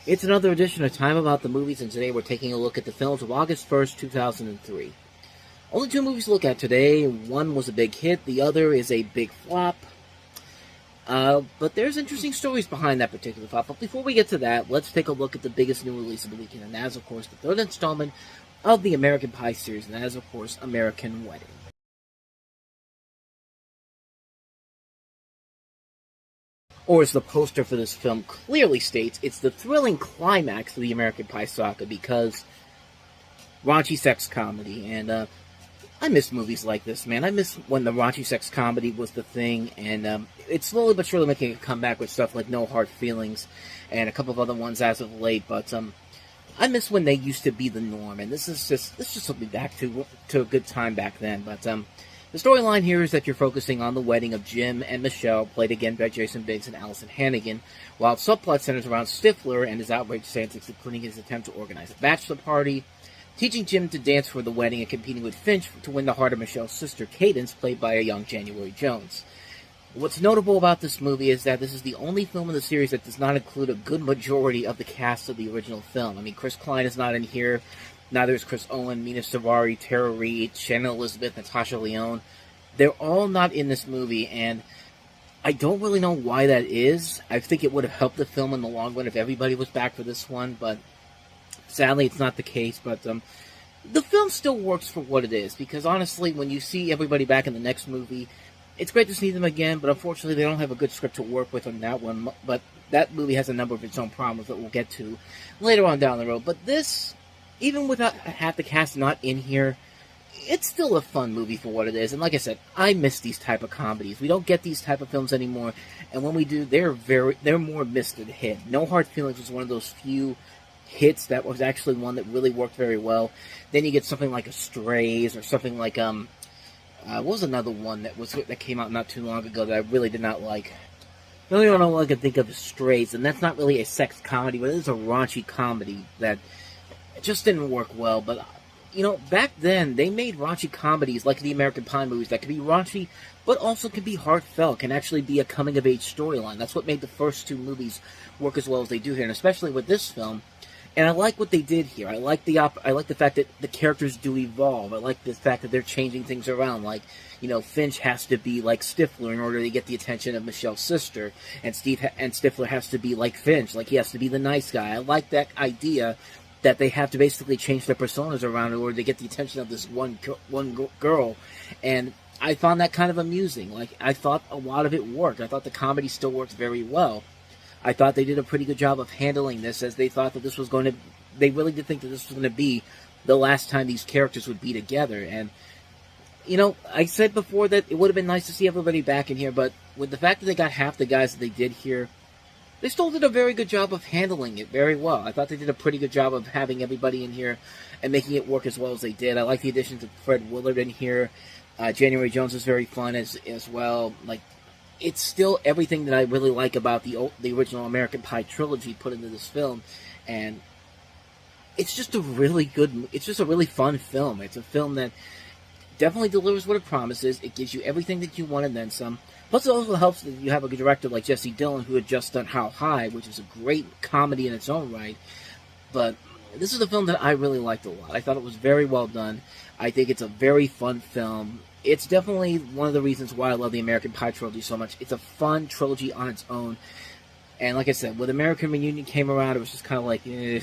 It's another edition of Time About the Movies, and today we're taking a look at the films of August 1st, 2003. Only two movies to look at today. One was a big hit, the other is a big flop. But there's interesting stories behind that particular flop. But before we get to that, let's take a look at the biggest new release of the weekend, and that is, of course, the third installment of the American Pie series, and that is, of course, American Wedding. Or as the poster for this film clearly states, it's the thrilling climax of the American Pie saga because raunchy sex comedy. And I miss movies like this, man. I miss when the raunchy sex comedy was the thing, and it's slowly but surely making a comeback with stuff like No Hard Feelings and a couple of other ones as of late. But I miss when they used to be the norm, and this just took me back to a good time back then. But the storyline here is that you're focusing on the wedding of Jim and Michelle, played again by Jason Biggs and Allison Hannigan, while subplot centers around Stifler and his outrageous antics, including his attempt to organize a bachelor party, teaching Jim to dance for the wedding, and competing with Finch to win the heart of Michelle's sister, Cadence, played by a young January Jones. What's notable about this movie is that this is the only film in the series that does not include a good majority of the cast of the original film. I mean, Chris Klein is not in here. Neither is Chris Owen, Mina Savari, Tara Reid, Shannon Elizabeth, Natasha Lyonne. They're all not in this movie, and I don't really know why that is. I think it would have helped the film in the long run if everybody was back for this one, but sadly it's not the case. But the film still works for what it is, because honestly, when you see everybody back in the next movie, it's great to see them again, but unfortunately they don't have a good script to work with on that one. But that movie has a number of its own problems that we'll get to later on down the road. But this, even without half the cast not in here, it's still a fun movie for what it is. And like I said, I miss these type of comedies. We don't get these type of films anymore, and when we do, they're more missed than hit. No Hard Feelings was one of those few hits that was actually one that really worked very well. Then you get something like Strays, or something like what was another one that came out not too long ago that I really did not like? The only one I can think of is Strays, and that's not really a sex comedy, but it is a raunchy comedy that just didn't work well. But you know, back then, they made raunchy comedies like the American Pie movies that could be raunchy, but also can be heartfelt, can actually be a coming-of-age storyline. That's what made the first two movies work as well as they do here, and especially with this film. And I like what they did here. I like the fact that the characters do evolve. I like the fact that they're changing things around. Like, you know, Finch has to be like Stifler in order to get the attention of Michelle's sister, and Stifler has to be like Finch, like he has to be the nice guy. I like that idea that they have to basically change their personas around in order to get the attention of this one girl, and I found that kind of amusing. Like, I thought a lot of it worked. I thought the comedy still worked very well. I thought they did a pretty good job of handling this, as they thought that this was going to, they really did think that this was going to be the last time these characters would be together. And, you know, I said before that it would have been nice to see everybody back in here, but with the fact that they got half the guys that they did here, they still did a very good job of handling it very well. I thought they did a pretty good job of having everybody in here and making it work as well as they did. I like the additions of Fred Willard in here. January Jones is very fun as well. Like, it's still everything that I really like about the original American Pie trilogy put into this film, and it's just a really fun film. It's a film that definitely delivers what it promises. It gives you everything that you want and then some. Plus, it also helps that you have a director like Jesse Dillon, who had just done How High, which is a great comedy in its own right. But this is a film that I really liked a lot. I thought it was very well done. I think it's a very fun film. It's definitely one of the reasons why I love the American Pie trilogy so much. It's a fun trilogy on its own. And like I said, when American Reunion came around, it was just kind of like, yeah,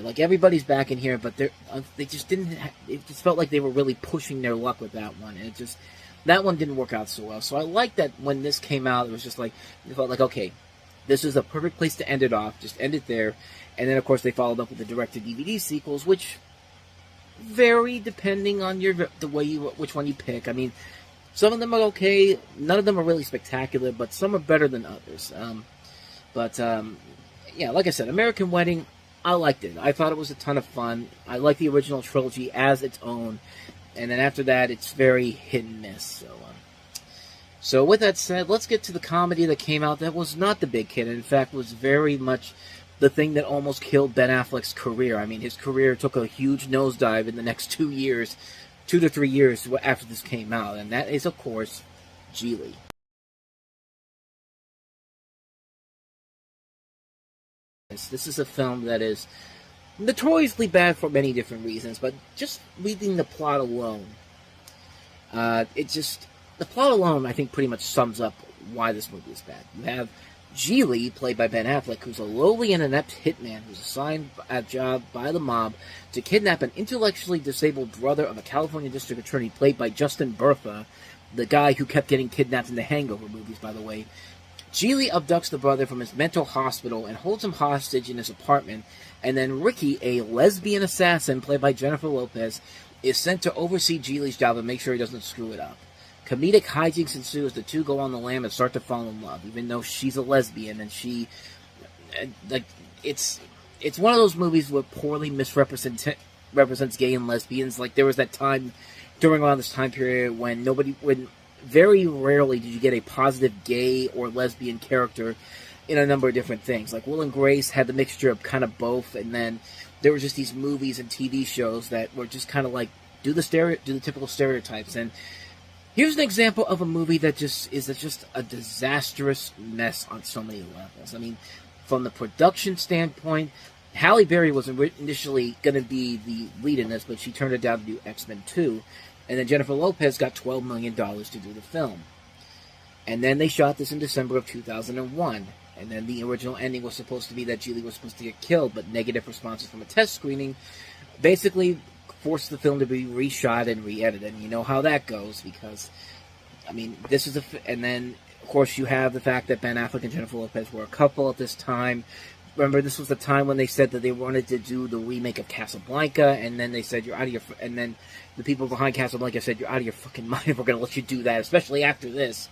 like everybody's back in here, but they just didn't. It just felt like they were really pushing their luck with that one, and that one didn't work out so well. So I like that when this came out, it was just like, it felt like, okay, this is a perfect place to end it off. Just end it there. And then, of course, they followed up with the direct-to-DVD sequels, which vary depending on which one you pick. I mean, some of them are okay. None of them are really spectacular, but some are better than others. Yeah, like I said, American Wedding, I liked it. I thought it was a ton of fun. I like the original trilogy as its own. And then after that, it's very hit and miss. So with that said, let's get to the comedy that came out that was not the big hit. In fact, was very much the thing that almost killed Ben Affleck's career. I mean, his career took a huge nosedive in the next 2 to 3 years after this came out. And that is, of course, Geely. This is a film that is notoriously bad for many different reasons, but just reading the plot alone, the plot alone, I think, pretty much sums up why this movie is bad. You have Geely, played by Ben Affleck, who's a lowly and inept hitman who's assigned a job by the mob to kidnap an intellectually disabled brother of a California district attorney, played by Justin Bertha, the guy who kept getting kidnapped in the Hangover movies, by the way. Geely abducts the brother from his mental hospital and holds him hostage in his apartment, and then Ricky, a lesbian assassin played by Jennifer Lopez, is sent to oversee Geely's job and make sure he doesn't screw it up. Comedic hijinks ensue as the two go on the lam and start to fall in love, even though she's a lesbian and it's one of those movies where poorly represents gay and lesbians. Like, there was that time during around this time period when very rarely did you get a positive gay or lesbian character in a number of different things. Like, Will and Grace had the mixture of kind of both, and then there were just these movies and TV shows that were just kind of like do the typical stereotypes. And here's an example of a movie that just is just a disastrous mess on so many levels. I mean, from the production standpoint, Halle Berry was initially going to be the lead in this, but she turned it down to do X-Men 2. And then Jennifer Lopez got $12 million to do the film. And then they shot this in December of 2001. And then the original ending was supposed to be that Geely was supposed to get killed, but negative responses from a test screening basically forced the film to be reshot and re-edited. And you know how that goes, because, I mean, and then, of course, you have the fact that Ben Affleck and Jennifer Lopez were a couple at this time. Remember, this was the time when they said that they wanted to do the remake of Casablanca, and then they said, you're out of your... And then the people behind Casablanca said, you're out of your fucking mind if we're going to let you do that, especially after this.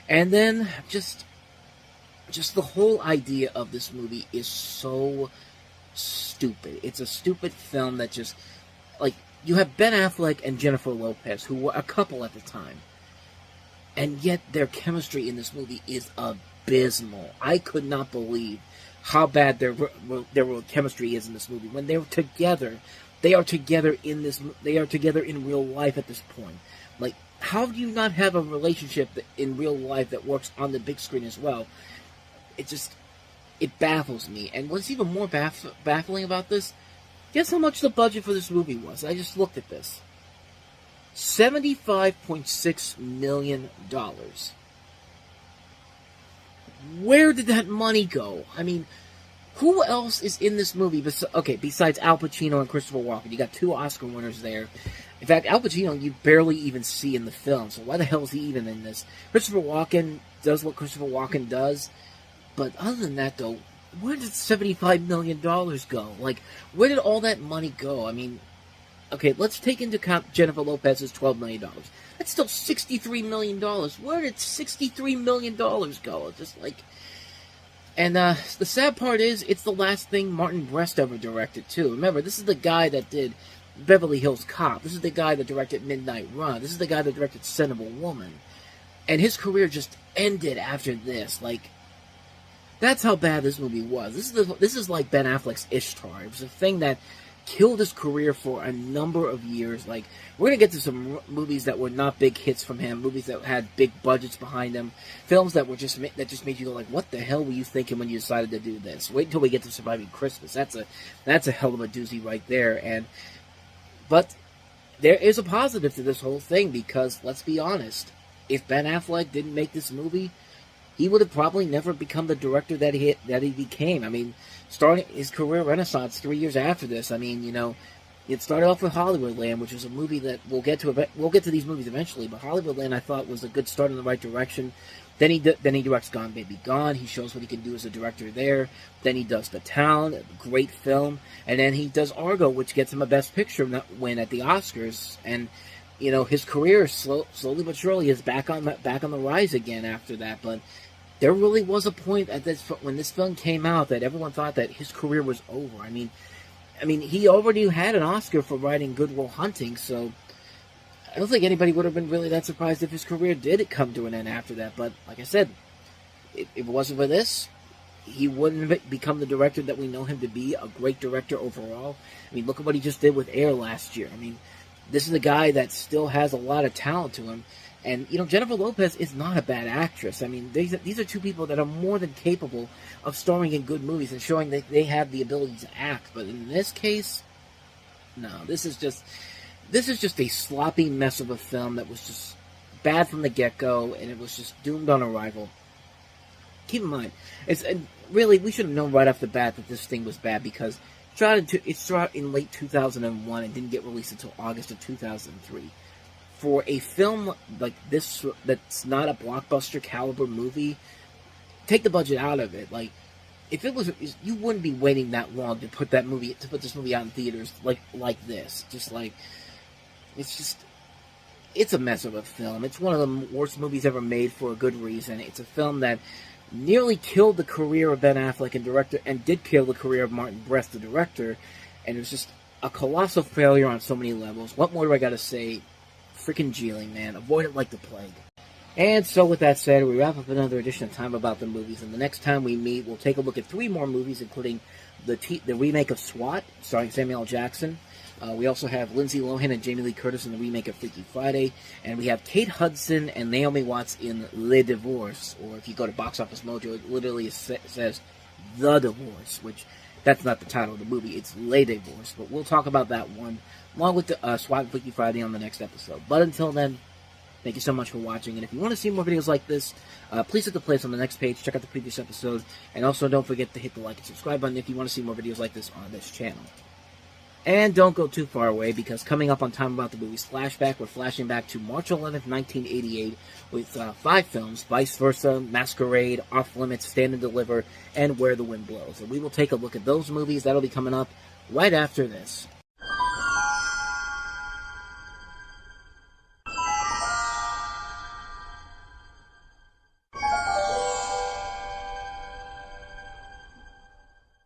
And then, just the whole idea of this movie is so stupid. It's a stupid film that just... Like, you have Ben Affleck and Jennifer Lopez, who were a couple at the time. And yet, their chemistry in this movie is abysmal. I could not believe how bad their chemistry is in this movie. When they're together, they are together in real life at this point. Like, how do you not have a relationship in real life that works on the big screen as well? It baffles me. And what's even more baffling about this, guess how much the budget for this movie was? I just looked at this. $75.6 million. Where did that money go? I mean, who else is in this movie besides Al Pacino and Christopher Walken? You got two Oscar winners there. In fact, Al Pacino you barely even see in the film, so why the hell is he even in this? Christopher Walken does what Christopher Walken does, but other than that, though, where did $75 million go? Like, where did all that money go? I mean, okay, let's take into account Jennifer Lopez's $12 million. That's still $63 million. Where did $63 million go? Just like... And the sad part is, it's the last thing Martin Brest ever directed, too. Remember, this is the guy that did Beverly Hills Cop. This is the guy that directed Midnight Run. This is the guy that directed Son of a Woman. And his career just ended after this. Like, that's how bad this movie was. This is like Ben Affleck's Ishtar. It was a thing that killed his career for a number of years. Like, we're going to get to some movies that were not big hits from him, movies that had big budgets behind them, films that just made you go like, what the hell were you thinking when you decided to do this? Wait until we get to Surviving Christmas. That's a hell of a doozy right there. But there is a positive to this whole thing, because let's be honest, if Ben Affleck didn't make this movie, he would have probably never become the director that he became. I mean, starting his career renaissance 3 years after this. I mean, you know, it started off with Hollywoodland, which was a movie that we'll get to these movies eventually. But Hollywoodland, I thought, was a good start in the right direction. Then he directs Gone Baby Gone. He shows what he can do as a director there. Then he does The Town, a great film, and then he does Argo, which gets him a Best Picture win at the Oscars. And you know, his career slowly but surely is back on the rise again after that. But there really was a point when this film came out that everyone thought that his career was over. I mean, he already had an Oscar for writing Good Will Hunting, so I don't think anybody would have been really that surprised if his career did come to an end after that. But like I said, if it wasn't for this, he wouldn't have become the director that we know him to be, a great director overall. I mean, look at what he just did with Air last year. I mean, This is a guy that still has a lot of talent to him. And, you know, Jennifer Lopez is not a bad actress. I mean, these are two people that are more than capable of starring in good movies and showing that they have the ability to act. But in this case, no, this is just a sloppy mess of a film that was just bad from the get-go, and it was just doomed on arrival. Keep in mind, really, we should have known right off the bat that this thing was bad, because it started in late 2001 and didn't get released until August of 2003. For a film like this, that's not a blockbuster caliber movie, take the budget out of it. Like, if it was, you wouldn't be waiting that long to put this movie out in theaters like this. It's a mess of a film. It's one of the worst movies ever made for a good reason. It's a film that nearly killed the career of Ben Affleck and did kill the career of Martin Brest, the director, and it was just a colossal failure on so many levels. What more do I gotta say? Freaking Geeling, man. Avoid it like the plague. And so with that said, we wrap up another edition of Time About the Movies, and the next time we meet, we'll take a look at 3 more movies, including the remake of SWAT, starring Samuel L. Jackson. We also have Lindsay Lohan and Jamie Lee Curtis in the remake of Freaky Friday, and we have Kate Hudson and Naomi Watts in Le Divorce, or if you go to Box Office Mojo, it literally says The Divorce, which that's not the title of the movie, it's Le Divorce, but we'll talk about that one, along with the SWAT and Freaky Friday on the next episode. But until then, thank you so much for watching, and if you want to see more videos like this, please hit the playlist on the next page, check out the previous episode, and also don't forget to hit the like and subscribe button if you want to see more videos like this on this channel. And don't go too far away, because coming up on Time About the Movies Flashback, we're flashing back to March 11th, 1988, with 5 films: Vice Versa, Masquerade, Off Limits, Stand and Deliver, and Where the Wind Blows. And we will take a look at those movies. That'll be coming up right after this.